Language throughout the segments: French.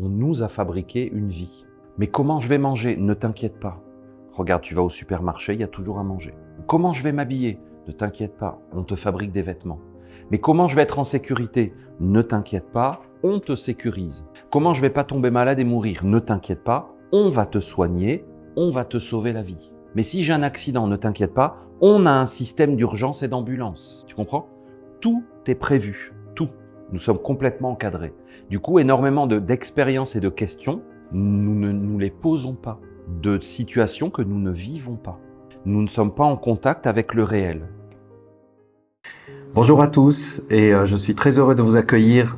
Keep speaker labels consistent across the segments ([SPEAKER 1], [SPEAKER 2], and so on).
[SPEAKER 1] On nous a fabriqué une vie. Mais comment je vais manger? Ne t'inquiète pas. Regarde, tu vas au supermarché, il y a toujours à manger. Comment je vais m'habiller? Ne t'inquiète pas, on te fabrique des vêtements. Mais comment je vais être en sécurité? Ne t'inquiète pas, on te sécurise. Comment je vais pas tomber malade et mourir? Ne t'inquiète pas, on va te soigner, on va te sauver la vie. Mais si j'ai un accident, ne t'inquiète pas, on a un système d'urgence et d'ambulance. Tu comprends? Tout est prévu, tout. Nous sommes complètement encadrés. Du coup, énormément d'expériences et de questions, nous ne nous les posons pas. De situations que nous ne vivons pas. Nous ne sommes pas en contact avec le réel.
[SPEAKER 2] Bonjour à tous et je suis très heureux de vous accueillir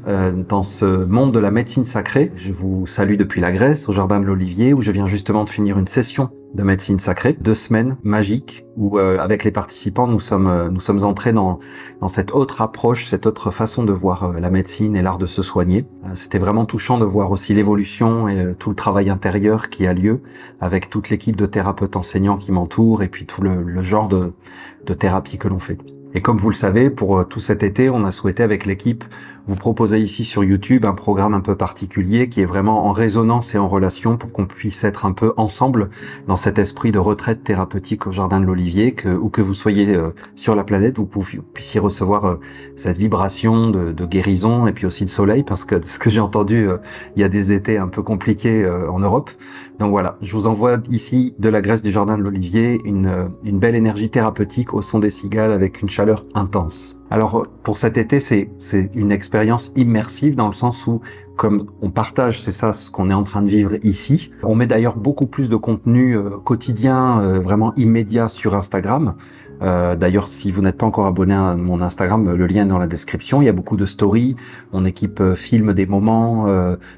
[SPEAKER 2] dans ce monde de la médecine sacrée. Je vous salue depuis la Grèce, au Jardin de l'Olivier, où je viens justement de finir une session de médecine sacrée, 2 semaines magiques, où avec les participants nous sommes entrés dans cette autre approche, cette autre façon de voir la médecine et l'art de se soigner. C'était vraiment touchant de voir aussi l'évolution et tout le travail intérieur qui a lieu avec toute l'équipe de thérapeutes enseignants qui m'entourent et puis tout le genre de thérapie que l'on fait. Et comme vous le savez, pour tout cet été, on a souhaité avec l'équipe vous proposer ici sur YouTube un programme un peu particulier qui est vraiment en résonance et en relation pour qu'on puisse être un peu ensemble dans cet esprit de retraite thérapeutique au Jardin de l'Olivier, où que vous soyez sur la planète, vous puissiez recevoir cette vibration de guérison et puis aussi de soleil, parce que de ce que j'ai entendu, il y a des étés un peu compliqués en Europe. Donc voilà, je vous envoie ici de la Grèce du Jardin de l'Olivier une belle énergie thérapeutique au son des cigales avec une chaleur intense. Alors pour cet été, c'est une expérience immersive dans le sens où, comme on partage, c'est ça ce qu'on est en train de vivre ici. On met d'ailleurs beaucoup plus de contenu quotidien, vraiment immédiat sur Instagram. D'ailleurs, si vous n'êtes pas encore abonné à mon Instagram, le lien est dans la description. Il y a beaucoup de stories. Mon équipe filme des moments,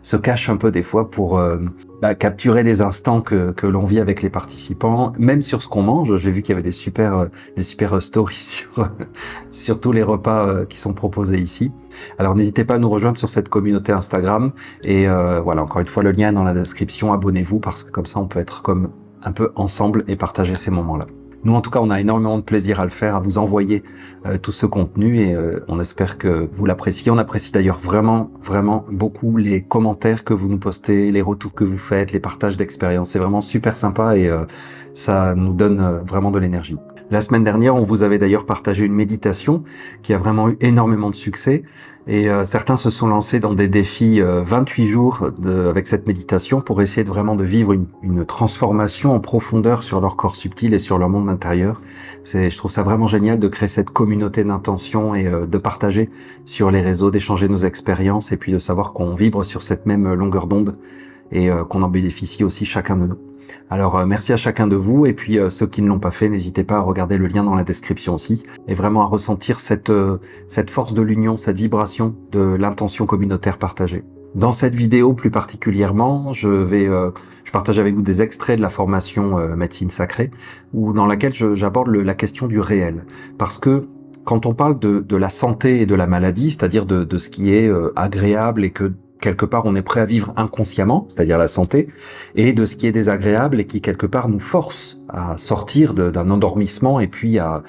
[SPEAKER 2] se cache un peu des fois pour capturer des instants que l'on vit avec les participants, même sur ce qu'on mange. J'ai vu qu'il y avait des super stories sur tous les repas qui sont proposés ici. Alors n'hésitez pas à nous rejoindre sur cette communauté Instagram et voilà, encore une fois, le lien est dans la description. Abonnez-vous parce que comme ça on peut être comme un peu ensemble et partager ces moments-là. Nous, en tout cas, on a énormément de plaisir à le faire, à vous envoyer tout ce contenu et on espère que vous l'appréciez. On apprécie d'ailleurs vraiment, vraiment beaucoup les commentaires que vous nous postez, les retours que vous faites, les partages d'expériences. C'est vraiment super sympa et ça nous donne vraiment de l'énergie. La semaine dernière, on vous avait d'ailleurs partagé une méditation qui a vraiment eu énormément de succès. Et certains se sont lancés dans des défis 28 jours avec cette méditation pour essayer de vivre une transformation en profondeur sur leur corps subtil et sur leur monde intérieur. Je trouve ça vraiment génial de créer cette communauté d'intention et de partager sur les réseaux, d'échanger nos expériences et puis de savoir qu'on vibre sur cette même longueur d'onde et qu'on en bénéficie aussi chacun de nous. Alors merci à chacun de vous et puis ceux qui ne l'ont pas fait, n'hésitez pas à regarder le lien dans la description aussi et vraiment à ressentir cette force de l'union, cette vibration de l'intention communautaire partagée. Dans cette vidéo plus particulièrement, je partage avec vous des extraits de la formation médecine sacrée dans laquelle j'aborde la question du réel, parce que quand on parle de la santé et de la maladie, c'est-à-dire de ce qui est agréable et que quelque part on est prêt à vivre inconsciemment, c'est-à-dire la santé, et de ce qui est désagréable et qui quelque part nous force à sortir d'un endormissement et puis à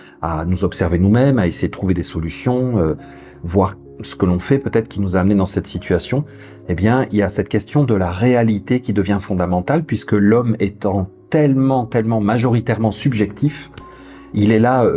[SPEAKER 2] nous observer nous-mêmes, à essayer de trouver des solutions, voir ce que l'on fait peut-être qui nous a amené dans cette situation. Eh bien, il y a cette question de la réalité qui devient fondamentale puisque l'homme étant tellement majoritairement subjectif, il est là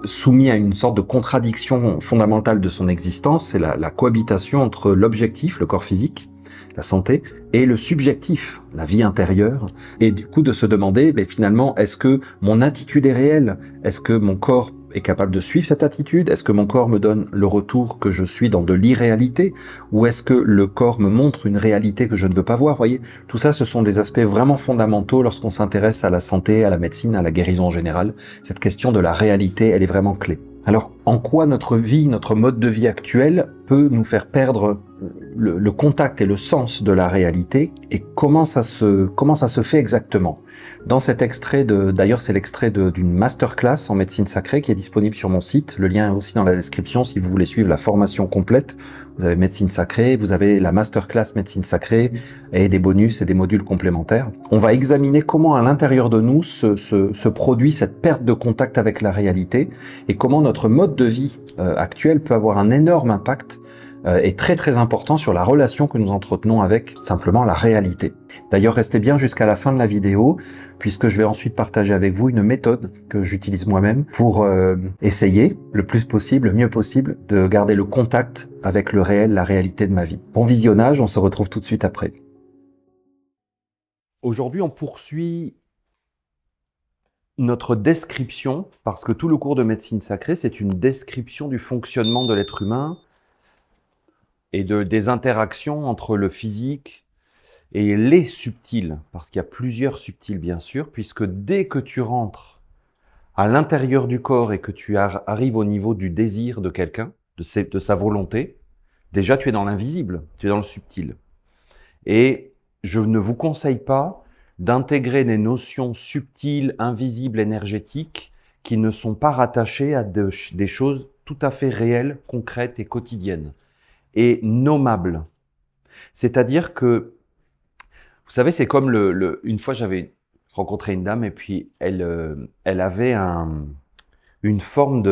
[SPEAKER 2] soumis à une sorte de contradiction fondamentale de son existence, c'est la cohabitation entre l'objectif, le corps physique, la santé, et le subjectif, la vie intérieure, et du coup de se demander, finalement, est-ce que mon attitude est réelle? Est-ce que mon corps est capable de suivre cette attitude? Est-ce que mon corps me donne le retour que je suis dans de l'irréalité? Ou est-ce que le corps me montre une réalité que je ne veux pas voir? Vous voyez, tout ça, ce sont des aspects vraiment fondamentaux lorsqu'on s'intéresse à la santé, à la médecine, à la guérison en général. Cette question de la réalité, elle est vraiment clé. Alors, en quoi notre vie, notre mode de vie actuel peut nous faire perdre le contact et le sens de la réalité et comment ça se fait exactement? Dans cet extrait d'ailleurs c'est l'extrait d'une masterclass en médecine sacrée qui est disponible sur mon site. Le lien est aussi dans la description si vous voulez suivre la formation complète. Vous avez médecine sacrée, vous avez la masterclass médecine sacrée et des bonus et des modules complémentaires. On va examiner comment à l'intérieur de nous se produit cette perte de contact avec la réalité et comment notre mode de vie actuel peut avoir un énorme impact est très très important sur la relation que nous entretenons avec simplement la réalité. D'ailleurs, restez bien jusqu'à la fin de la vidéo, puisque je vais ensuite partager avec vous une méthode que j'utilise moi-même pour essayer le plus possible, le mieux possible, de garder le contact avec le réel, la réalité de ma vie. Bon visionnage, on se retrouve tout de suite après.
[SPEAKER 1] Aujourd'hui, on poursuit notre description, parce que tout le cours de médecine sacrée, c'est une description du fonctionnement de l'être humain et des interactions entre le physique et les subtils, parce qu'il y a plusieurs subtils bien sûr, puisque dès que tu rentres à l'intérieur du corps et que tu arrives au niveau du désir de quelqu'un, de sa volonté, déjà tu es dans l'invisible, tu es dans le subtil. Et je ne vous conseille pas d'intégrer des notions subtiles, invisibles, énergétiques, qui ne sont pas rattachées à des choses tout à fait réelles, concrètes et quotidiennes, et nommables. C'est-à-dire que, vous savez, c'est comme une fois j'avais rencontré une dame et puis elle avait une forme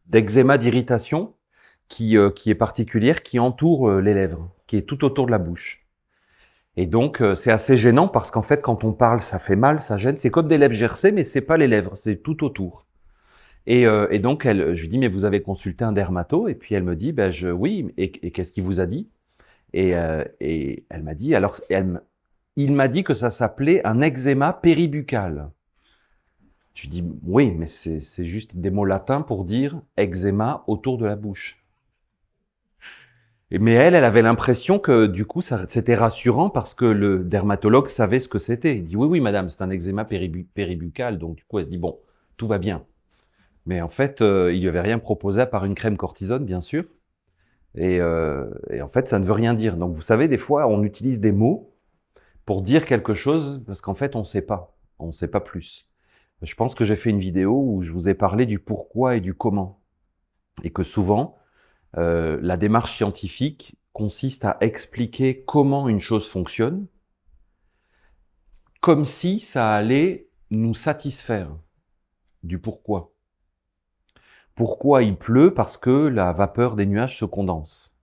[SPEAKER 1] d'eczéma, d'irritation qui est particulière, qui entoure les lèvres, qui est tout autour de la bouche. Et donc, c'est assez gênant parce qu'en fait, quand on parle, ça fait mal, ça gêne. C'est comme des lèvres gercées, mais c'est pas les lèvres, c'est tout autour. Et donc, je lui dis, mais vous avez consulté un dermato? Et puis elle me dit, ben oui. Et qu'est-ce qu'il vous a dit? Et elle m'a dit, alors, il m'a dit que ça s'appelait un eczéma péribuccal. Je lui dis, oui, mais c'est juste des mots latins pour dire eczéma autour de la bouche. Mais elle avait l'impression que du coup, c'était rassurant parce que le dermatologue savait ce que c'était. Il dit oui, oui, madame, c'est un eczéma péribuccal. Donc du coup, elle se dit bon, tout va bien. Mais en fait, il lui avait rien proposé à part une crème cortisone, bien sûr. Et en fait, ça ne veut rien dire. Donc vous savez, des fois, on utilise des mots pour dire quelque chose parce qu'en fait, on ne sait pas plus. Je pense que j'ai fait une vidéo où je vous ai parlé du pourquoi et du comment, et que souvent, la démarche scientifique consiste à expliquer comment une chose fonctionne, comme si ça allait nous satisfaire du pourquoi. Pourquoi il pleut? Parce que la vapeur des nuages se condense.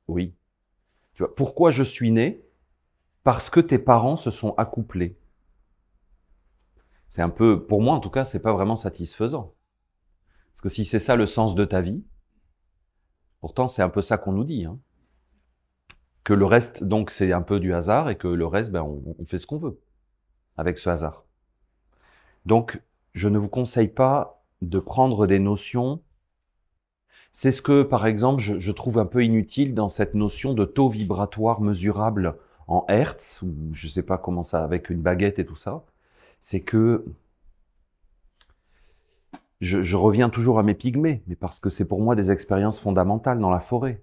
[SPEAKER 1] Oui. Tu vois, pourquoi je suis né? Parce que tes parents se sont accouplés. C'est un peu, pour moi en tout cas, c'est pas vraiment satisfaisant. Parce que si c'est ça le sens de ta vie, pourtant c'est un peu ça qu'on nous dit, hein. Que le reste, donc, c'est un peu du hasard et que le reste, ben, on fait ce qu'on veut avec ce hasard. Donc, je ne vous conseille pas de prendre des notions. C'est ce que, par exemple, je trouve un peu inutile dans cette notion de taux vibratoire mesurable en Hertz, ou je sais pas comment ça, avec une baguette et tout ça. C'est que je reviens toujours à mes pygmées, mais parce que c'est pour moi des expériences fondamentales dans la forêt.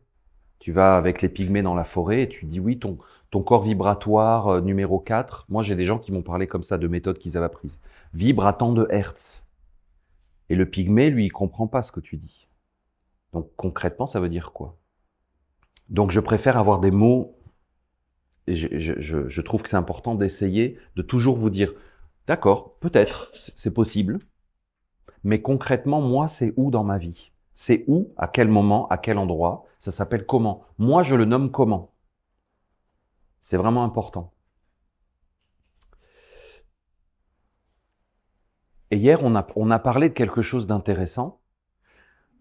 [SPEAKER 1] Tu vas avec les pygmées dans la forêt et tu dis oui, ton corps vibratoire numéro 4, moi j'ai des gens qui m'ont parlé comme ça de méthodes qu'ils avaient apprises, vibre à tant de hertz. Et le pygmée, lui, il comprend pas ce que tu dis. Donc concrètement, ça veut dire quoi? Donc je préfère avoir des mots, et je trouve que c'est important d'essayer de toujours vous dire, d'accord, peut-être, c'est possible, mais concrètement, moi, c'est où dans ma vie? C'est où, à quel moment, à quel endroit? Ça s'appelle comment? Moi, je le nomme comment? C'est vraiment important. Et hier, on a parlé de quelque chose d'intéressant.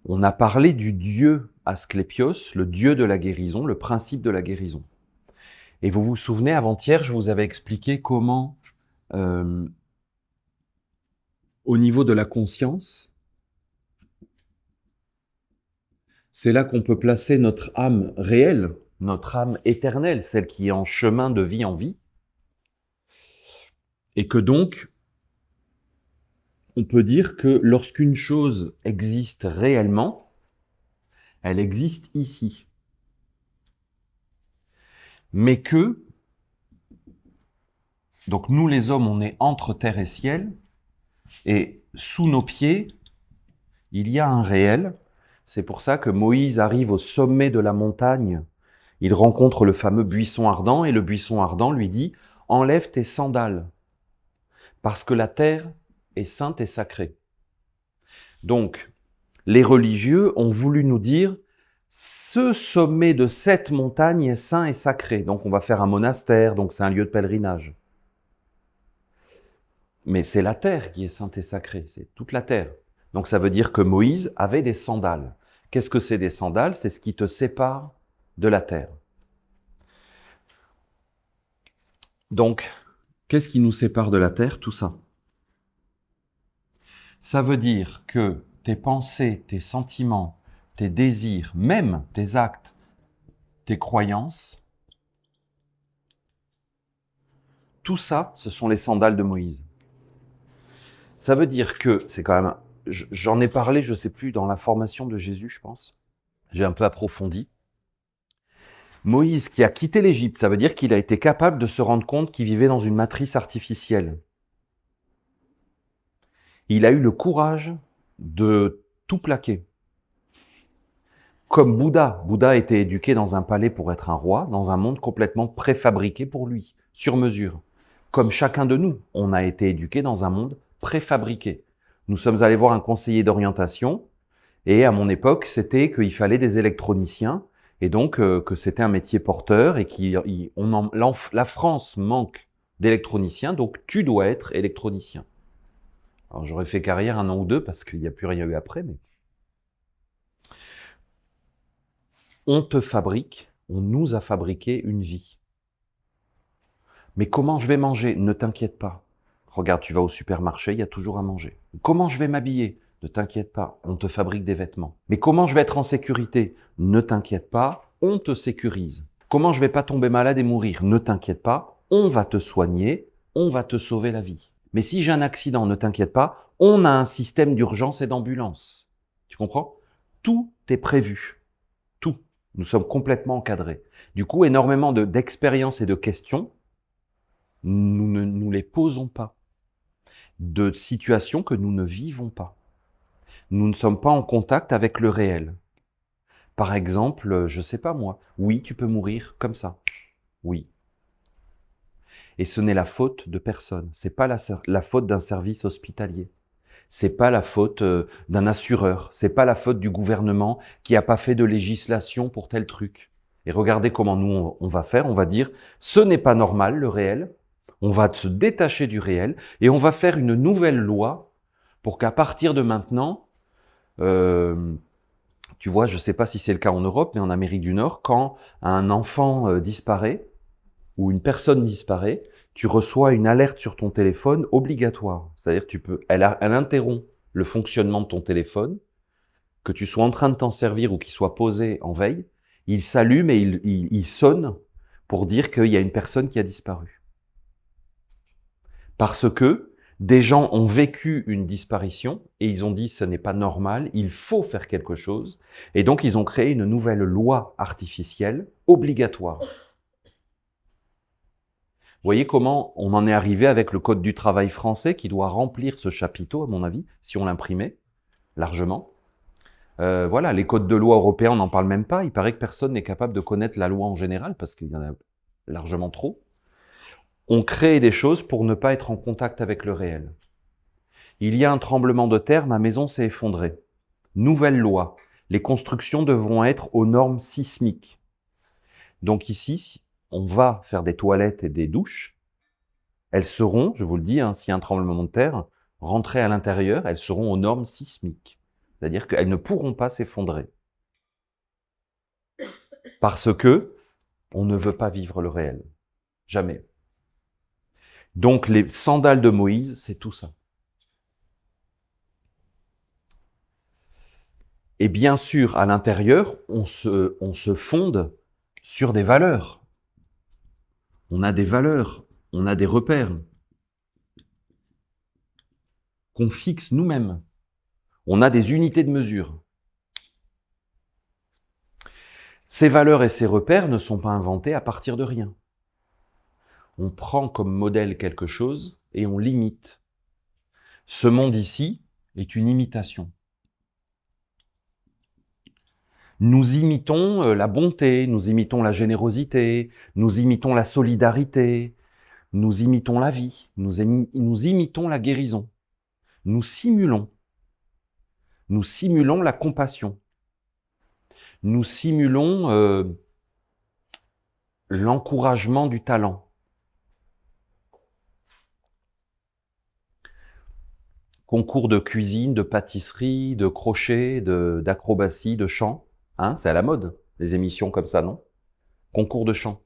[SPEAKER 1] On a parlé du dieu Asclépios, le dieu de la guérison, le principe de la guérison. Et vous vous souvenez, avant-hier, je vous avais expliqué comment, au niveau de la conscience, c'est là qu'on peut placer notre âme réelle, notre âme éternelle, celle qui est en chemin de vie en vie, et que donc, on peut dire que lorsqu'une chose existe réellement, elle existe ici. Mais que, donc nous les hommes, on est entre terre et ciel, et sous nos pieds, il y a un réel. C'est pour ça que Moïse arrive au sommet de la montagne, il rencontre le fameux buisson ardent, et le buisson ardent lui dit « Enlève tes sandales, parce que la terre est sainte et sacrée. » Donc, les religieux ont voulu nous dire Ce sommet de cette montagne est saint et sacré. Donc on va faire un monastère, donc c'est un lieu de pèlerinage. Mais c'est la terre qui est sainte et sacrée, c'est toute la terre. Donc ça veut dire que Moïse avait des sandales. Qu'est-ce que c'est des sandales? C'est ce qui te sépare de la terre. Donc, qu'est-ce qui nous sépare de la terre? Tout ça. Ça veut dire que tes pensées, tes sentiments, tes désirs, même tes actes, tes croyances, tout ça, ce sont les sandales de Moïse. Ça veut dire que, c'est quand même, j'en ai parlé, je ne sais plus, dans la formation de Jésus, je pense. J'ai un peu approfondi. Moïse qui a quitté l'Égypte, ça veut dire qu'il a été capable de se rendre compte qu'il vivait dans une matrice artificielle. Il a eu le courage de tout plaquer. Comme Bouddha. Bouddha a été éduqué dans un palais pour être un roi, dans un monde complètement préfabriqué pour lui, sur mesure. Comme chacun de nous, on a été éduqué dans un monde préfabriqué. Nous sommes allés voir un conseiller d'orientation, et à mon époque, c'était qu'il fallait des électroniciens, et donc que c'était un métier porteur, et la France manque d'électroniciens, donc tu dois être électronicien. Alors j'aurais fait carrière 1 an ou 2, parce qu'il n'y a plus rien eu après, mais... On te fabrique, on nous a fabriqué une vie. Mais comment je vais manger? Ne t'inquiète pas. Regarde, tu vas au supermarché, il y a toujours à manger. Comment je vais m'habiller? Ne t'inquiète pas, on te fabrique des vêtements. Mais comment je vais être en sécurité? Ne t'inquiète pas, on te sécurise. Comment je vais pas tomber malade et mourir? Ne t'inquiète pas, on va te soigner, on va te sauver la vie. Mais si j'ai un accident, ne t'inquiète pas, on a un système d'urgence et d'ambulance. Tu comprends? Tout est prévu. Tout. Nous sommes complètement encadrés. Du coup, énormément d'expériences et de questions, nous ne nous les posons pas. De situations que nous ne vivons pas. Nous ne sommes pas en contact avec le réel. Par exemple, je sais pas moi, oui, tu peux mourir comme ça. Oui. Et ce n'est la faute de personne. C'est pas la faute d'un service hospitalier. C'est pas la faute d'un assureur. C'est pas la faute du gouvernement qui a pas fait de législation pour tel truc. Et regardez comment nous on va faire. On va dire, ce n'est pas normal, le réel. On va se détacher du réel et on va faire une nouvelle loi pour qu'à partir de maintenant, tu vois, je ne sais pas si c'est le cas en Europe, mais en Amérique du Nord, quand un enfant disparaît ou une personne disparaît, tu reçois une alerte sur ton téléphone obligatoire. C'est-à-dire que elle interrompt le fonctionnement de ton téléphone, que tu sois en train de t'en servir ou qu'il soit posé en veille, il s'allume et il sonne pour dire qu'il y a une personne qui a disparu. Parce que des gens ont vécu une disparition et ils ont dit ce n'est pas normal, il faut faire quelque chose. Et donc ils ont créé une nouvelle loi artificielle obligatoire. Vous voyez comment on en est arrivé avec le Code du travail français qui doit remplir ce chapiteau, à mon avis, si on l'imprimait largement. Voilà, les codes de loi européens, on n'en parle même pas. Il paraît que personne n'est capable de connaître la loi en général parce qu'il y en a largement trop. On crée des choses pour ne pas être en contact avec le réel. Il y a un tremblement de terre, ma maison s'est effondrée. Nouvelle loi. Les constructions devront être aux normes sismiques. Donc ici, on va faire des toilettes et des douches. Elles seront, je vous le dis, s'il y a un tremblement de terre, rentrées à l'intérieur, elles seront aux normes sismiques. C'est-à-dire qu'elles ne pourront pas s'effondrer. Parce que on ne veut pas vivre le réel. Jamais. Donc les sandales de Moïse, c'est tout ça. Et bien sûr, à l'intérieur, on se fonde sur des valeurs. On a des valeurs, on a des repères qu'on fixe nous-mêmes. On a des unités de mesure. Ces valeurs et ces repères ne sont pas inventés à partir de rien. On prend comme modèle quelque chose et on l'imite. Ce monde ici est une imitation. Nous imitons la bonté, nous imitons la générosité, nous imitons la solidarité, nous imitons la vie, nous imitons la guérison. Nous simulons la compassion. nous simulons l'encouragement du talent. Concours de cuisine, de pâtisserie, de crochet, d'acrobatie, de chant. Hein, c'est à la mode, les émissions comme ça, non? Concours de chant.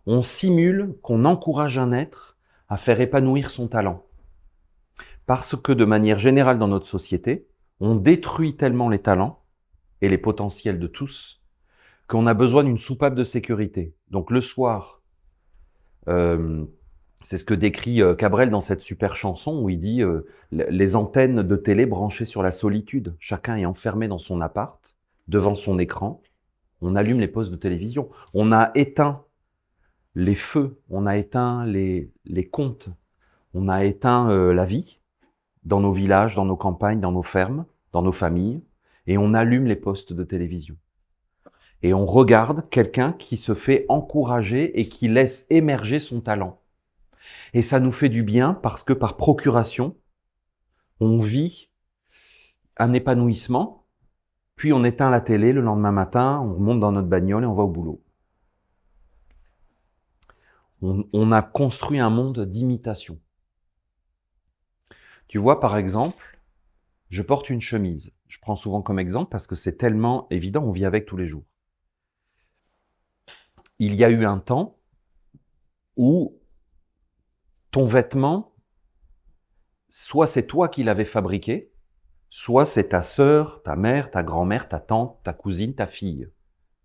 [SPEAKER 1] On simule qu'on encourage un être à faire épanouir son talent. Parce que de manière générale dans notre société, on détruit tellement les talents et les potentiels de tous qu'on a besoin d'une soupape de sécurité. Donc le soir, c'est ce que décrit Cabrel dans cette super chanson où il dit les antennes de télé branchées sur la solitude. Chacun est enfermé dans son appart, devant son écran. On allume les postes de télévision. On a éteint les feux, on a éteint les comptes, on a éteint la vie dans nos villages, dans nos campagnes, dans nos fermes, dans nos familles, et on allume les postes de télévision. Et on regarde quelqu'un qui se fait encourager et qui laisse émerger son talent. Et ça nous fait du bien parce que par procuration, on vit un épanouissement, puis on éteint la télé le lendemain matin, on remonte dans notre bagnole et on va au boulot. On a construit un monde d'imitation. Tu vois, par exemple, je porte une chemise. Je prends souvent comme exemple parce que c'est tellement évident, on vit avec tous les jours. Il y a eu un temps où ton vêtement, soit c'est toi qui l'avais fabriqué, soit c'est ta sœur, ta mère, ta grand-mère, ta tante, ta cousine, ta fille,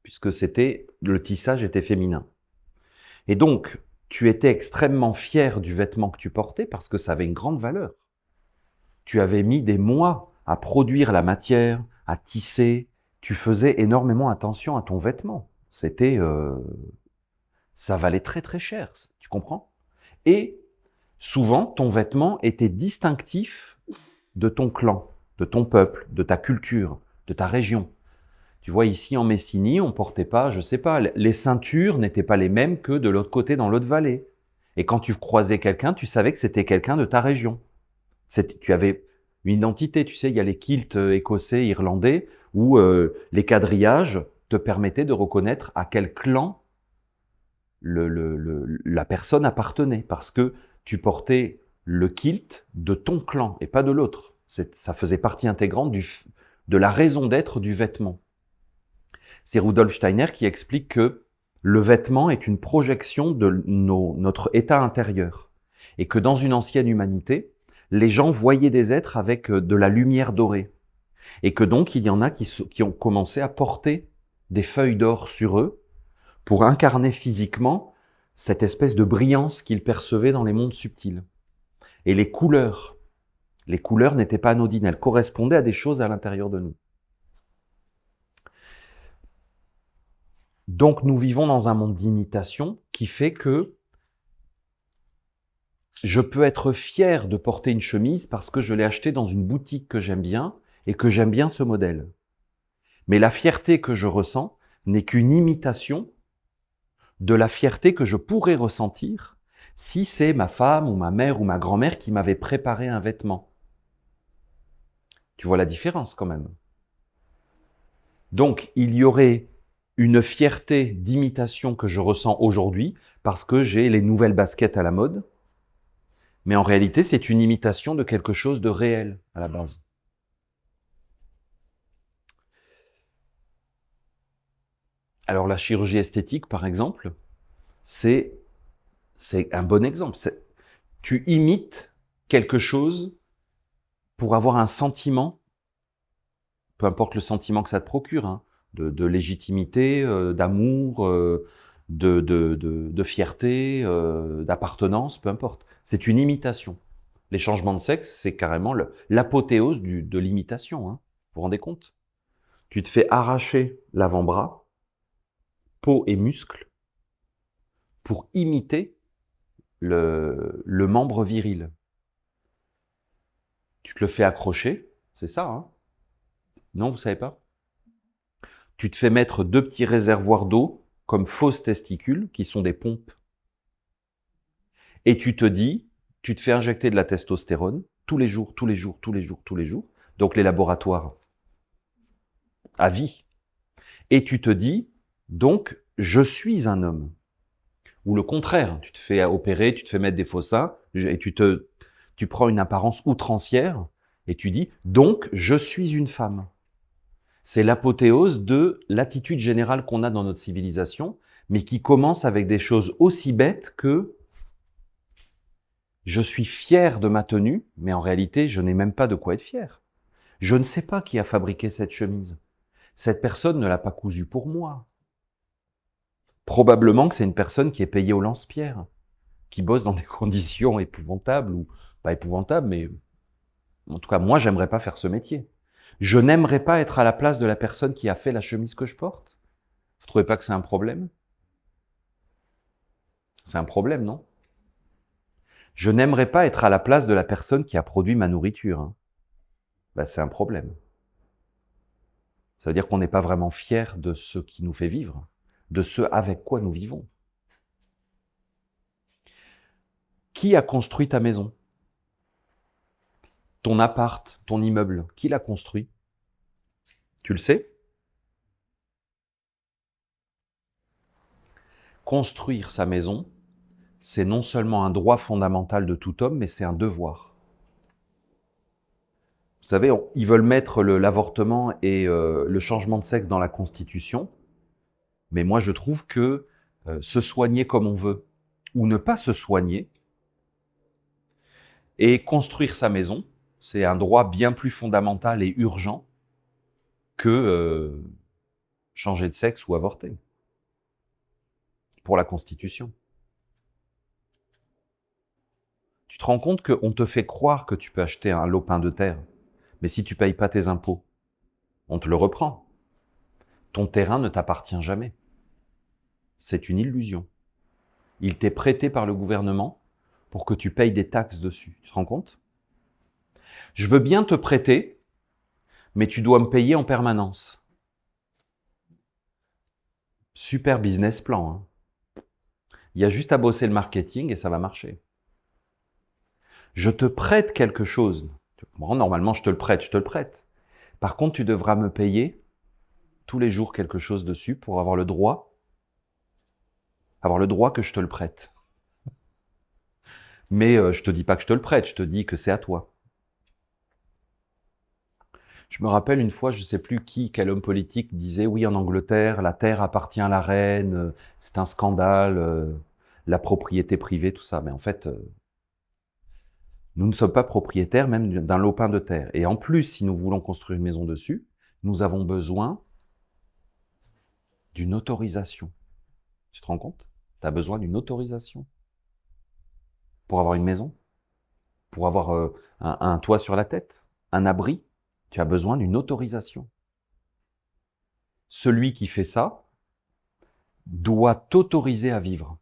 [SPEAKER 1] puisque le tissage était féminin. Et donc, tu étais extrêmement fier du vêtement que tu portais parce que ça avait une grande valeur. Tu avais mis des mois à produire la matière, à tisser. Tu faisais énormément attention à ton vêtement. Ça valait très très cher, tu comprends? Et souvent, ton vêtement était distinctif de ton clan, de ton peuple, de ta culture, de ta région. Tu vois, ici en Messigny, on portait pas, je sais pas, les ceintures n'étaient pas les mêmes que de l'autre côté dans l'autre vallée. Et quand tu croisais quelqu'un, tu savais que c'était quelqu'un de ta région. Tu avais une identité, tu sais, il y a les kilts écossais, irlandais, où les quadrillages te permettaient de reconnaître à quel clan la personne appartenait, parce que tu portais le kilt de ton clan et pas de l'autre. Ça faisait partie intégrante de la raison d'être du vêtement. C'est Rudolf Steiner qui explique que le vêtement est une projection de notre état intérieur et que dans une ancienne humanité, les gens voyaient des êtres avec de la lumière dorée et que donc il y en a qui ont commencé à porter des feuilles d'or sur eux pour incarner physiquement cette espèce de brillance qu'ils percevaient dans les mondes subtils. Et les couleurs n'étaient pas anodines, elles correspondaient à des choses à l'intérieur de nous. Donc nous vivons dans un monde d'imitation qui fait que je peux être fier de porter une chemise parce que je l'ai achetée dans une boutique que j'aime bien et que j'aime bien ce modèle. Mais la fierté que je ressens n'est qu'une imitation de la fierté que je pourrais ressentir si c'est ma femme ou ma mère ou ma grand-mère qui m'avait préparé un vêtement. Tu vois la différence quand même. Donc, il y aurait une fierté d'imitation que je ressens aujourd'hui parce que j'ai les nouvelles baskets à la mode, mais en réalité, c'est une imitation de quelque chose de réel à la base. Alors, la chirurgie esthétique, par exemple, c'est un bon exemple. Tu imites quelque chose pour avoir un sentiment, peu importe le sentiment que ça te procure, hein, de légitimité, d'amour, de fierté, d'appartenance, peu importe. C'est une imitation. Les changements de sexe, c'est carrément l'apothéose de l'imitation. Hein. Vous vous rendez compte? Tu te fais arracher l'avant-bras, peau et muscles, pour imiter le membre viril. Tu te le fais accrocher, c'est ça, hein? Non, vous savez pas? Tu te fais mettre 2 petits réservoirs d'eau comme fausses testicules, qui sont des pompes. Et tu te fais injecter de la testostérone tous les jours, tous les jours, tous les jours, tous les jours. Donc les laboratoires, à vie. Et tu te dis, donc, je suis un homme. Ou le contraire, tu te fais opérer, tu te fais mettre des faux seins, et tu prends une apparence outrancière, et tu dis, donc, je suis une femme. C'est l'apothéose de l'attitude générale qu'on a dans notre civilisation, mais qui commence avec des choses aussi bêtes que je suis fier de ma tenue, mais en réalité, je n'ai même pas de quoi être fier. Je ne sais pas qui a fabriqué cette chemise. Cette personne ne l'a pas cousue pour moi. Probablement que c'est une personne qui est payée au lance-pierre, qui bosse dans des conditions épouvantables, ou pas épouvantables, mais en tout cas, moi, j'aimerais pas faire ce métier. Je n'aimerais pas être à la place de la personne qui a fait la chemise que je porte. Vous trouvez pas que c'est un problème? C'est un problème, non? Je n'aimerais pas être à la place de la personne qui a produit ma nourriture. Hein. Ben, c'est un problème. Ça veut dire qu'on n'est pas vraiment fier de ce qui nous fait vivre, de ce avec quoi nous vivons. Qui a construit ta maison? Ton appart, ton immeuble, qui l'a construit? Tu le sais? Construire sa maison, c'est non seulement un droit fondamental de tout homme, mais c'est un devoir. Vous savez, ils veulent mettre l'avortement et le changement de sexe dans la Constitution, mais moi je trouve que se soigner comme on veut, ou ne pas se soigner, et construire sa maison, c'est un droit bien plus fondamental et urgent que changer de sexe ou avorter, pour la Constitution. Tu te rends compte qu'on te fait croire que tu peux acheter un lopin de terre, mais si tu payes pas tes impôts, on te le reprend. Ton terrain ne t'appartient jamais. C'est une illusion. Il t'est prêté par le gouvernement pour que tu payes des taxes dessus. Tu te rends compte? Je veux bien te prêter, mais tu dois me payer en permanence. Super business plan. Hein. Il y a juste à bosser le marketing et ça va marcher. Je te prête quelque chose. Bon, normalement, je te le prête. Par contre, tu devras me payer tous les jours quelque chose dessus pour avoir le droit que je te le prête. Mais je te dis pas que je te le prête, je te dis que c'est à toi. Je me rappelle une fois, je sais plus quel homme politique disait, oui, en Angleterre, la terre appartient à la reine, c'est un scandale, la propriété privée, tout ça. Mais en fait, nous ne sommes pas propriétaires même d'un lopin de terre. Et en plus, si nous voulons construire une maison dessus, nous avons besoin d'une autorisation. Tu te rends compte? Tu as besoin d'une autorisation pour avoir une maison, pour avoir un toit sur la tête, un abri. Tu as besoin d'une autorisation. Celui qui fait ça doit t'autoriser à vivre.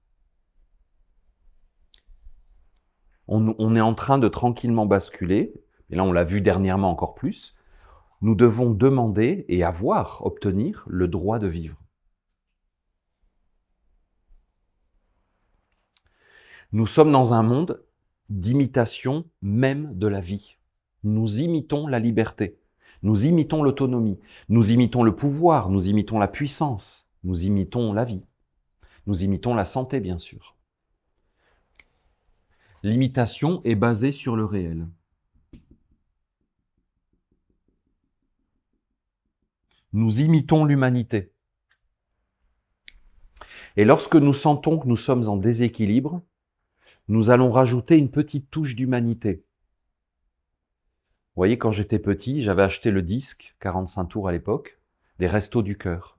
[SPEAKER 1] On est en train de tranquillement basculer, et là on l'a vu dernièrement encore plus, nous devons demander et obtenir le droit de vivre. Nous sommes dans un monde d'imitation même de la vie. Nous imitons la liberté, nous imitons l'autonomie, nous imitons le pouvoir, nous imitons la puissance, nous imitons la vie, nous imitons la santé bien sûr. L'imitation est basée sur le réel. Nous imitons l'humanité. Et lorsque nous sentons que nous sommes en déséquilibre, nous allons rajouter une petite touche d'humanité. Vous voyez, quand j'étais petit, j'avais acheté le disque, 45 tours à l'époque, des Restos du Cœur.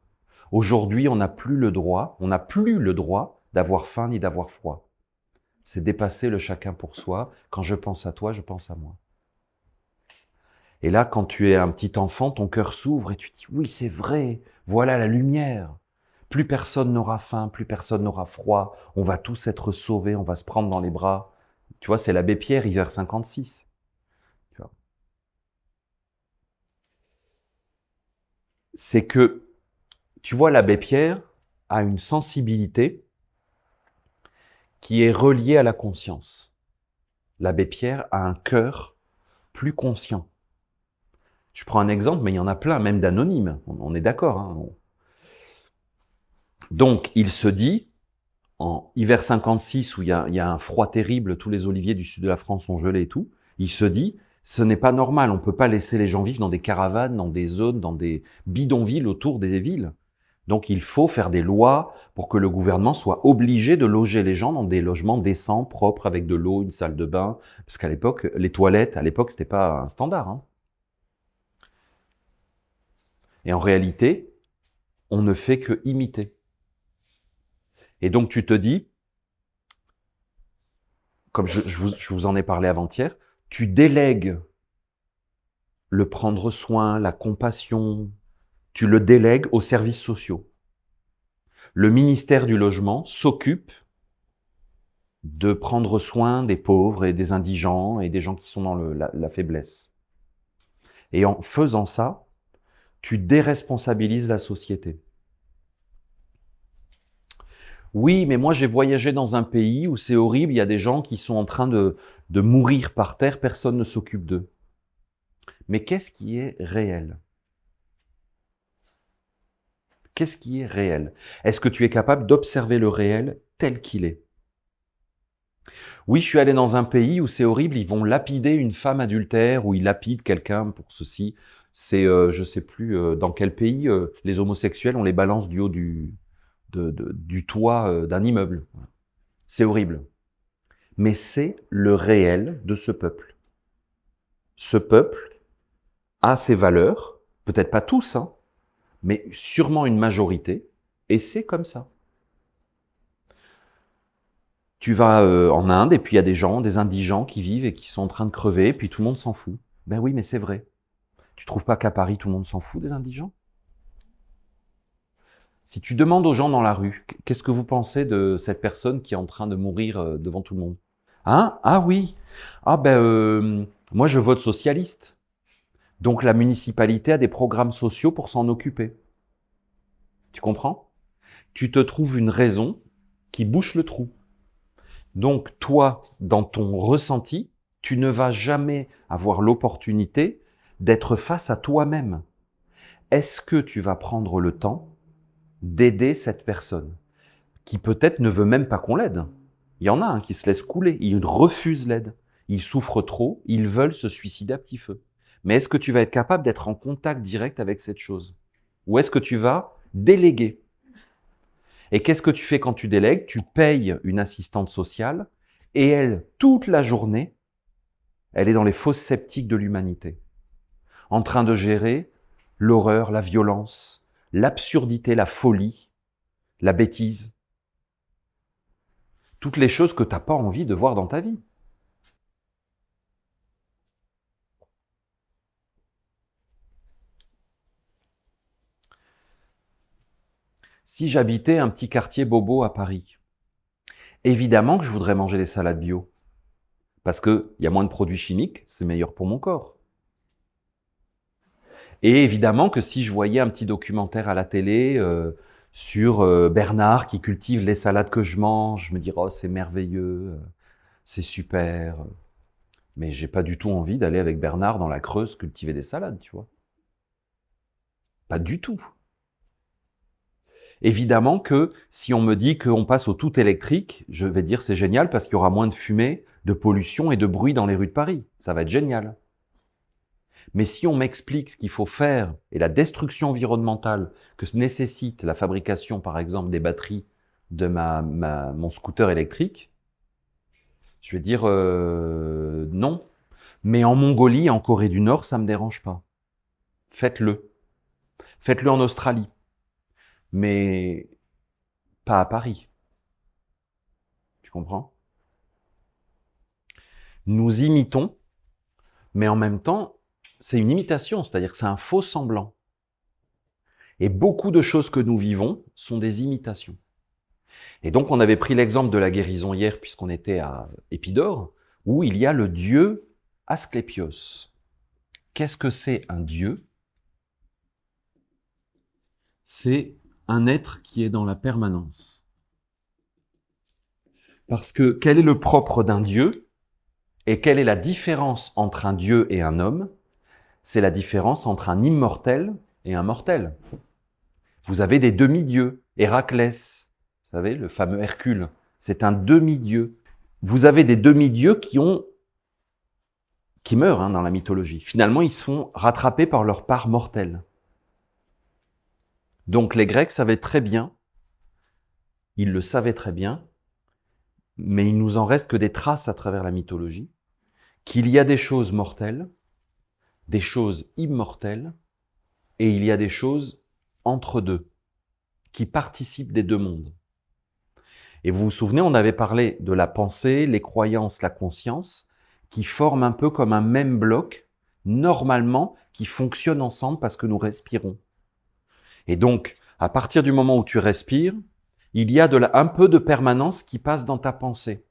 [SPEAKER 1] Aujourd'hui, on n'a plus le droit d'avoir faim ni d'avoir froid. C'est dépasser le chacun pour soi. Quand je pense à toi, je pense à moi. Et là, quand tu es un petit enfant, ton cœur s'ouvre et tu dis, oui, c'est vrai, voilà la lumière. Plus personne n'aura faim, plus personne n'aura froid. On va tous être sauvés, on va se prendre dans les bras. Tu vois, c'est l'abbé Pierre, hiver 56. Tu vois. C'est que, tu vois, l'abbé Pierre a une sensibilité qui est reliée à la conscience. L'abbé Pierre a un cœur plus conscient. Je prends un exemple, mais il y en a plein, même d'anonymes. On est d'accord. Hein. Donc, il se dit, en hiver 56, où il y a un froid terrible, tous les oliviers du sud de la France sont gelés et tout, il se dit, ce n'est pas normal, on ne peut pas laisser les gens vivre dans des caravanes, dans des zones, dans des bidonvilles autour des villes. Donc il faut faire des lois pour que le gouvernement soit obligé de loger les gens dans des logements décents, propres, avec de l'eau, une salle de bain, parce qu'à l'époque, les toilettes, à l'époque, c'était pas un standard. Hein. Et en réalité, on ne fait que imiter. Et donc tu te dis, comme je vous en ai parlé avant-hier, tu délègues le prendre soin, la compassion, tu le délègues aux services sociaux. Le ministère du Logement s'occupe de prendre soin des pauvres et des indigents et des gens qui sont dans la faiblesse. Et en faisant ça, tu déresponsabilises la société. Oui, mais moi j'ai voyagé dans un pays où c'est horrible, il y a des gens qui sont en train de mourir par terre, personne ne s'occupe d'eux. Mais qu'est-ce qui est réel? Qu'est-ce qui est réel? Est-ce que tu es capable d'observer le réel tel qu'il est? Oui, je suis allé dans un pays où c'est horrible, ils vont lapider une femme adultère, ou ils lapident quelqu'un pour ceci. C'est, je sais plus dans quel pays, les homosexuels, on les balance du haut du toit d'un immeuble. C'est horrible. Mais c'est le réel de ce peuple. Ce peuple a ses valeurs, peut-être pas tous, hein, mais sûrement une majorité, et c'est comme ça. Tu vas en Inde, et puis il y a des gens, des indigents qui vivent et qui sont en train de crever, et puis tout le monde s'en fout. Ben oui, mais c'est vrai. Tu trouves pas qu'à Paris, tout le monde s'en fout des indigents? Si tu demandes aux gens dans la rue, qu'est-ce que vous pensez de cette personne qui est en train de mourir devant tout le monde? Hein? Ah oui. Ah ben, moi je vote socialiste. Donc la municipalité a des programmes sociaux pour s'en occuper. Tu comprends? Tu te trouves une raison qui bouche le trou. Donc toi, dans ton ressenti, tu ne vas jamais avoir l'opportunité d'être face à toi-même. Est-ce que tu vas prendre le temps d'aider cette personne qui peut-être ne veut même pas qu'on l'aide? Il y en a un qui se laisse couler, ils refusent l'aide, ils souffrent trop, ils veulent se suicider à petit feu. Mais est-ce que tu vas être capable d'être en contact direct avec cette chose? Ou est-ce que tu vas déléguer? Et qu'est-ce que tu fais quand tu délègues? Tu payes une assistante sociale et elle, toute la journée, elle est dans les fosses sceptiques de l'humanité, en train de gérer l'horreur, la violence, l'absurdité, la folie, la bêtise, toutes les choses que tu n'as pas envie de voir dans ta vie. Si j'habitais un petit quartier bobo à Paris, évidemment que je voudrais manger des salades bio. Parce qu'il y a moins de produits chimiques, c'est meilleur pour mon corps. Et évidemment que si je voyais un petit documentaire à la télé sur Bernard qui cultive les salades que je mange, je me dirais, oh, c'est merveilleux, c'est super. Mais j'ai pas du tout envie d'aller avec Bernard dans la Creuse cultiver des salades, tu vois. Pas du tout. Évidemment que si on me dit qu'on passe au tout électrique, je vais dire c'est génial parce qu'il y aura moins de fumée, de pollution et de bruit dans les rues de Paris. Ça va être génial. Mais si on m'explique ce qu'il faut faire et la destruction environnementale que nécessite la fabrication, par exemple, des batteries de mon scooter électrique, je vais dire non. Mais en Mongolie, en Corée du Nord, ça me dérange pas. Faites-le. Faites-le en Australie. Mais pas à Paris. Tu comprends? Nous imitons, mais en même temps, c'est une imitation, c'est-à-dire que c'est un faux semblant. Et beaucoup de choses que nous vivons sont des imitations. Et donc, on avait pris l'exemple de la guérison hier, puisqu'on était à Épidore, où il y a le dieu Asclépios. Qu'est-ce que c'est un dieu? C'est un être qui est dans la permanence. Parce que quel est le propre d'un dieu? Et quelle est la différence entre un dieu et un homme? C'est la différence entre un immortel et un mortel. Vous avez des demi-dieux. Héraclès, vous savez, le fameux Hercule, c'est un demi-dieu. Vous avez des demi-dieux qui meurent dans la mythologie. Finalement, ils se font rattraper par leur part mortelle. Donc les Grecs savaient très bien, ils le savaient très bien, mais il nous en reste que des traces à travers la mythologie, qu'il y a des choses mortelles, des choses immortelles, et il y a des choses entre deux, qui participent des deux mondes. Et vous vous souvenez, on avait parlé de la pensée, les croyances, la conscience, qui forment un peu comme un même bloc, normalement, qui fonctionnent ensemble parce que nous respirons. Et donc, à partir du moment où tu respires, il y a un peu de permanence qui passe dans ta pensée.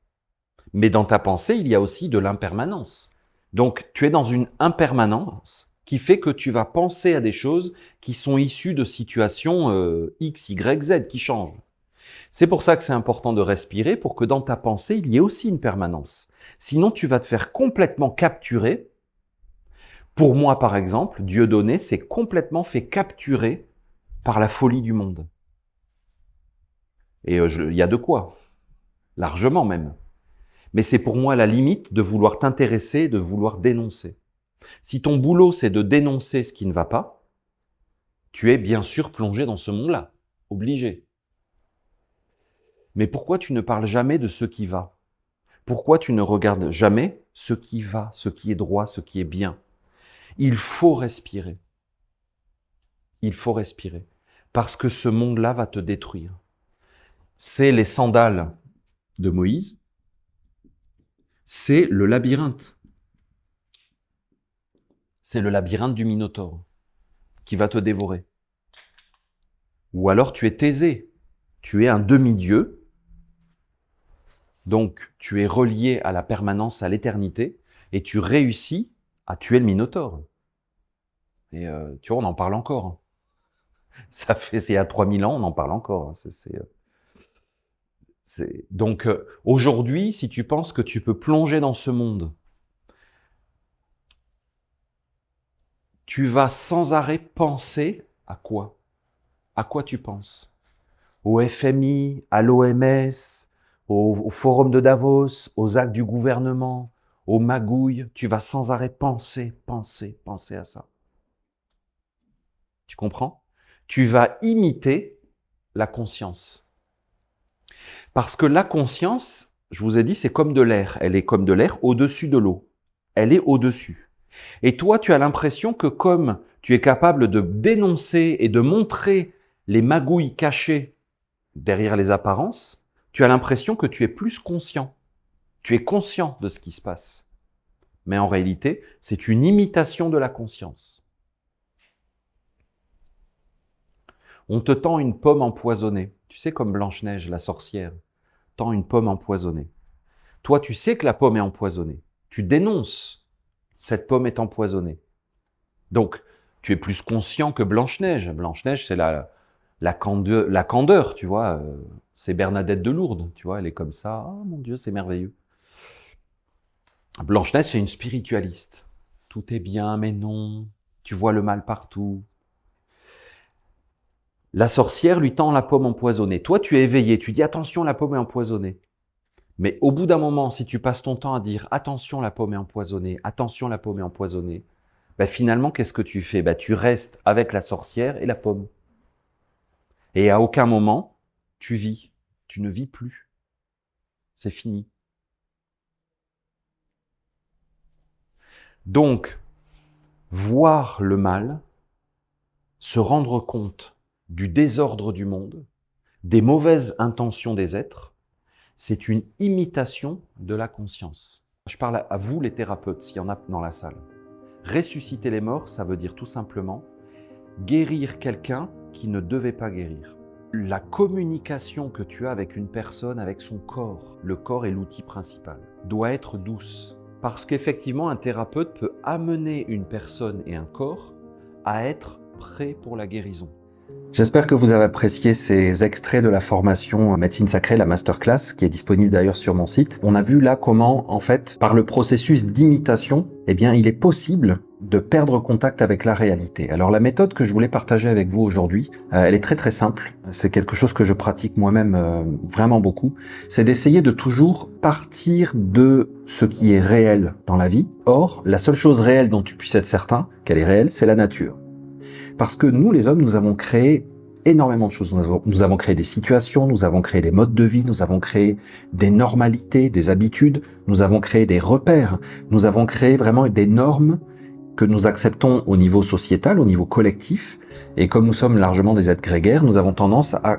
[SPEAKER 1] Mais dans ta pensée, il y a aussi de l'impermanence. Donc, tu es dans une impermanence qui fait que tu vas penser à des choses qui sont issues de situations X, Y, Z qui changent. C'est pour ça que c'est important de respirer pour que dans ta pensée, il y ait aussi une permanence. Sinon, tu vas te faire complètement capturer. Pour moi, par exemple, Dieudonné s'est complètement fait capturer par la folie du monde. Et il y a de quoi, largement même. Mais c'est pour moi la limite de vouloir t'intéresser, de vouloir dénoncer. Si ton boulot, c'est de dénoncer ce qui ne va pas, tu es bien sûr plongé dans ce monde-là, obligé. Mais pourquoi tu ne parles jamais de ce qui va? Pourquoi tu ne regardes jamais ce qui va, ce qui est droit, ce qui est bien? Il faut respirer. Il faut respirer. Parce que ce monde-là va te détruire. C'est les sandales de Moïse. C'est le labyrinthe. C'est le labyrinthe du Minotaure qui va te dévorer. Ou alors tu es Thésée. Tu es un demi-dieu. Donc, tu es relié à la permanence, à l'éternité, et tu réussis à tuer le Minotaure. Et tu vois, on en parle encore. C'est il y a 3000 ans, on en parle encore. Donc, aujourd'hui, si tu penses que tu peux plonger dans ce monde, tu vas sans arrêt penser à quoi? À quoi tu penses? Au FMI, à l'OMS, au forum de Davos, aux actes du gouvernement, aux magouilles, tu vas sans arrêt penser à ça. Tu comprends? Tu vas imiter la conscience. Parce que la conscience, je vous ai dit, c'est comme de l'air. Elle est comme de l'air au-dessus de l'eau. Elle est au-dessus. Et toi, tu as l'impression que comme tu es capable de dénoncer et de montrer les magouilles cachées derrière les apparences, tu as l'impression que tu es plus conscient. Tu es conscient de ce qui se passe. Mais en réalité, c'est une imitation de la conscience. On te tend une pomme empoisonnée. Tu sais, comme Blanche-Neige, la sorcière, tend une pomme empoisonnée. Toi, tu sais que la pomme est empoisonnée. Tu dénonces. Cette pomme est empoisonnée. Donc, tu es plus conscient que Blanche-Neige. Blanche-Neige, c'est la candeur, tu vois. C'est Bernadette de Lourdes, tu vois. Elle est comme ça. Oh mon Dieu, c'est merveilleux. Blanche-Neige, c'est une spiritualiste. Tout est bien, mais non. Tu vois le mal partout. La sorcière lui tend la pomme empoisonnée. Toi, tu es éveillé. Tu dis, attention, la pomme est empoisonnée. Mais au bout d'un moment, si tu passes ton temps à dire, attention, la pomme est empoisonnée, attention, la pomme est empoisonnée, ben finalement, qu'est-ce que tu fais? Ben, tu restes avec la sorcière et la pomme. Et à aucun moment, tu vis. Tu ne vis plus. C'est fini. Donc, voir le mal, se rendre compte du désordre du monde, des mauvaises intentions des êtres, c'est une imitation de la conscience. Je parle à vous, les thérapeutes, s'il y en a dans la salle. Ressusciter les morts, ça veut dire tout simplement guérir quelqu'un qui ne devait pas guérir. La communication que tu as avec une personne, avec son corps, le corps est l'outil principal, doit être douce. Parce qu'effectivement, un thérapeute peut amener une personne et un corps à être prêt pour la guérison.
[SPEAKER 2] J'espère que vous avez apprécié ces extraits de la formation Médecine Sacrée, la masterclass, qui est disponible d'ailleurs sur mon site. On a vu là comment, en fait, par le processus d'imitation, eh bien, il est possible de perdre contact avec la réalité. Alors la méthode que je voulais partager avec vous aujourd'hui, elle est très très simple. C'est quelque chose que je pratique moi-même vraiment beaucoup. C'est d'essayer de toujours partir de ce qui est réel dans la vie. Or, la seule chose réelle dont tu puisses être certain qu'elle est réelle, c'est la nature. Parce que nous, les hommes, nous avons créé énormément de choses. Nous avons créé des situations, nous avons créé des modes de vie, nous avons créé des normalités, des habitudes, nous avons créé des repères, nous avons créé vraiment des normes que nous acceptons au niveau sociétal, au niveau collectif. Et comme nous sommes largement des êtres grégaires, nous avons tendance à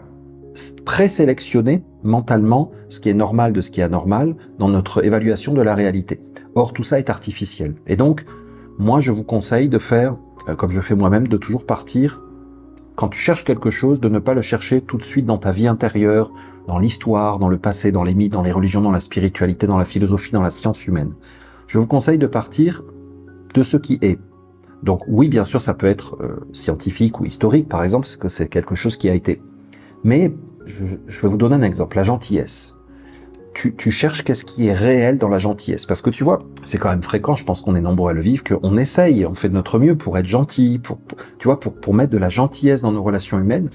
[SPEAKER 2] présélectionner mentalement ce qui est normal de ce qui est anormal dans notre évaluation de la réalité. Or, tout ça est artificiel. Et donc, moi, je vous conseille de faire, comme je fais moi-même, de toujours partir. Quand tu cherches quelque chose, de ne pas le chercher tout de suite dans ta vie intérieure, dans l'histoire, dans le passé, dans les mythes, dans les religions, dans la spiritualité, dans la philosophie, dans la science humaine. Je vous conseille de partir de ce qui est. Donc oui, bien sûr, ça peut être scientifique ou historique, par exemple, parce que c'est quelque chose qui a été. Mais je vais vous donner un exemple, la gentillesse. Tu cherches qu'est-ce qui est réel dans la gentillesse. Parce que tu vois, c'est quand même fréquent, je pense qu'on est nombreux à le vivre, qu'on essaye, on fait de notre mieux pour être gentil, pour mettre de la gentillesse dans nos relations humaines.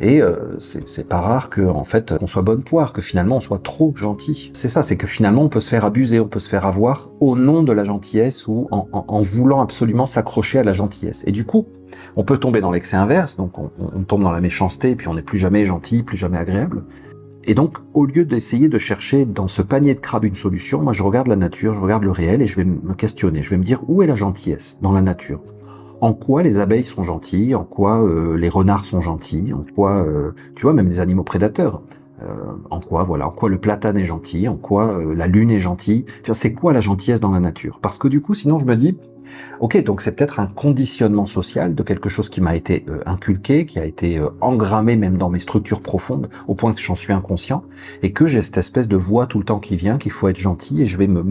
[SPEAKER 2] Et c'est pas rare que, en fait, qu'on soit bonne poire, que finalement on soit trop gentil. C'est ça, c'est que finalement on peut se faire abuser, on peut se faire avoir au nom de la gentillesse ou en voulant absolument s'accrocher à la gentillesse. Et du coup, on peut tomber dans l'excès inverse, donc on tombe dans la méchanceté, et puis on n'est plus jamais gentil, plus jamais agréable. Et donc, au lieu d'essayer de chercher dans ce panier de crabes une solution, moi je regarde la nature, je regarde le réel et je vais me questionner. Je vais me dire, où est la gentillesse dans la nature? En quoi les abeilles sont gentilles? En quoi les renards sont gentils? En quoi, tu vois, même les animaux prédateurs. En quoi le platane est gentil? En quoi la lune est gentille? Tu vois, c'est quoi la gentillesse dans la nature? Parce que du coup, sinon je me dis, ok, donc c'est peut-être un conditionnement social de quelque chose qui m'a été inculqué, qui a été engrammé même dans mes structures profondes, au point que j'en suis inconscient, et que j'ai cette espèce de voix tout le temps qui vient, qu'il faut être gentil, et je vais me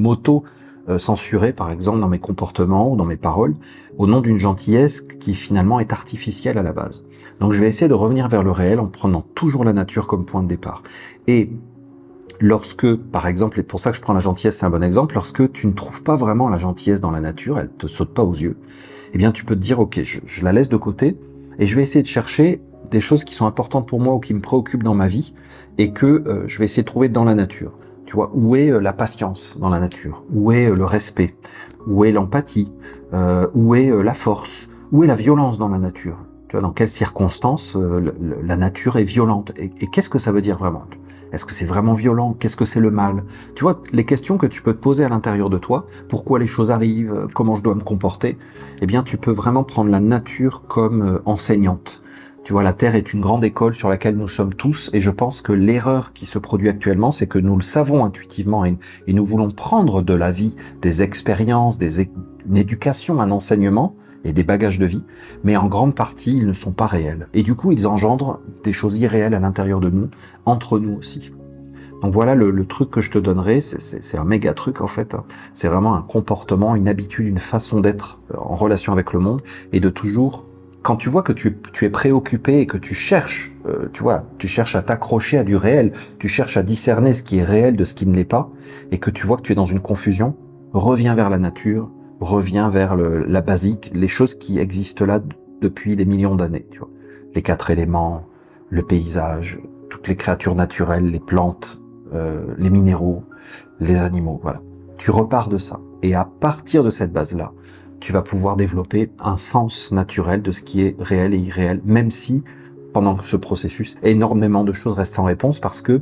[SPEAKER 2] censurer, par exemple, dans mes comportements ou dans mes paroles, au nom d'une gentillesse qui finalement est artificielle à la base. Donc je vais essayer de revenir vers le réel en prenant toujours la nature comme point de départ. Et lorsque, par exemple, et pour ça que je prends la gentillesse, c'est un bon exemple, lorsque tu ne trouves pas vraiment la gentillesse dans la nature, elle te saute pas aux yeux, eh bien tu peux te dire, ok, je la laisse de côté, et je vais essayer de chercher des choses qui sont importantes pour moi ou qui me préoccupent dans ma vie, et que je vais essayer de trouver dans la nature. Tu vois, où est la patience dans la nature? Où est le respect? Où est l'empathie? Où est la force? Où est la violence dans la nature? Tu vois, dans quelles circonstances la nature est violente? Et qu'est-ce que ça veut dire vraiment? Est-ce que c'est vraiment violent? Qu'est-ce que c'est le mal? Tu vois, les questions que tu peux te poser à l'intérieur de toi, pourquoi les choses arrivent, comment je dois me comporter, eh bien, tu peux vraiment prendre la nature comme enseignante. Tu vois, la Terre est une grande école sur laquelle nous sommes tous, et je pense que l'erreur qui se produit actuellement, c'est que nous le savons intuitivement, et nous voulons prendre de la vie des expériences, une éducation, un enseignement, et des bagages de vie, mais en grande partie, ils ne sont pas réels. Et du coup, ils engendrent des choses irréelles à l'intérieur de nous, entre nous aussi. Donc voilà le truc que je te donnerai, c'est un méga truc en fait. C'est vraiment un comportement, une habitude, une façon d'être en relation avec le monde, et de toujours, quand tu vois que tu es préoccupé et que tu cherches, tu cherches à t'accrocher à du réel, tu cherches à discerner ce qui est réel de ce qui ne l'est pas, et que tu vois que tu es dans une confusion, reviens vers la nature, reviens vers la basique, les choses qui existent là depuis des millions d'années. Tu vois, les 4 éléments, le paysage, toutes les créatures naturelles, les plantes, les minéraux, les animaux. Voilà. Tu repars de ça, et à partir de cette base-là, tu vas pouvoir développer un sens naturel de ce qui est réel et irréel, même si pendant ce processus, énormément de choses restent sans réponse parce que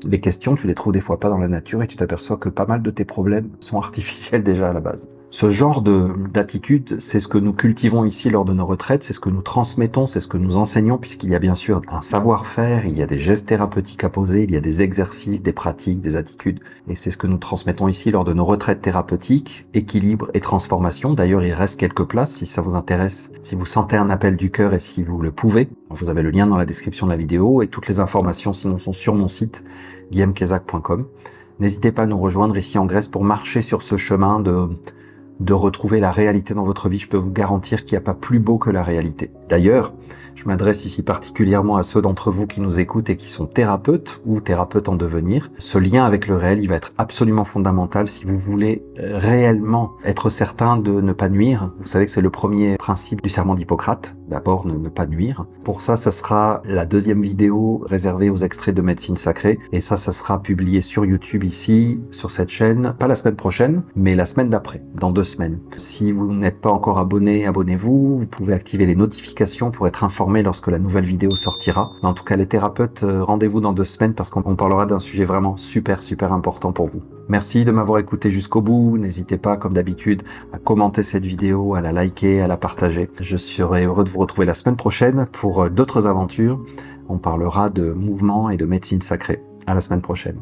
[SPEAKER 2] les questions, tu les trouves des fois pas dans la nature et tu t'aperçois que pas mal de tes problèmes sont artificiels déjà à la base. Ce genre d'attitude, c'est ce que nous cultivons ici lors de nos retraites, c'est ce que nous transmettons, c'est ce que nous enseignons, puisqu'il y a bien sûr un savoir-faire, il y a des gestes thérapeutiques à poser, il y a des exercices, des pratiques, des attitudes, et c'est ce que nous transmettons ici lors de nos retraites thérapeutiques, équilibre et transformation. D'ailleurs, il reste quelques places si ça vous intéresse, si vous sentez un appel du cœur et si vous le pouvez. Vous avez le lien dans la description de la vidéo et toutes les informations sinon sont sur mon site guillaumekezak.com. N'hésitez pas à nous rejoindre ici en Grèce pour marcher sur ce chemin de retrouver la réalité dans votre vie. Je peux vous garantir qu'il n'y a pas plus beau que la réalité. D'ailleurs, je m'adresse ici particulièrement à ceux d'entre vous qui nous écoutent et qui sont thérapeutes ou thérapeutes en devenir. Ce lien avec le réel, il va être absolument fondamental si vous voulez réellement être certain de ne pas nuire. Vous savez que c'est le premier principe du serment d'Hippocrate. D'abord, ne pas nuire. Pour ça, ça sera la deuxième vidéo réservée aux extraits de médecine sacrée. Et ça sera publié sur YouTube ici, sur cette chaîne, pas la semaine prochaine, mais la semaine d'après, dans 2 semaines. Si vous n'êtes pas encore abonné, abonnez-vous. Vous pouvez activer les notifications pour être informé lorsque la nouvelle vidéo sortira. Mais en tout cas, les thérapeutes, rendez-vous dans 2 semaines parce qu'on parlera d'un sujet vraiment super important pour vous. Merci de m'avoir écouté jusqu'au bout. N'hésitez pas, comme d'habitude, à commenter cette vidéo, à la liker, à la partager. Je serai heureux de vous retrouver la semaine prochaine pour d'autres aventures. On parlera de mouvement et de médecine sacrée. À la semaine prochaine.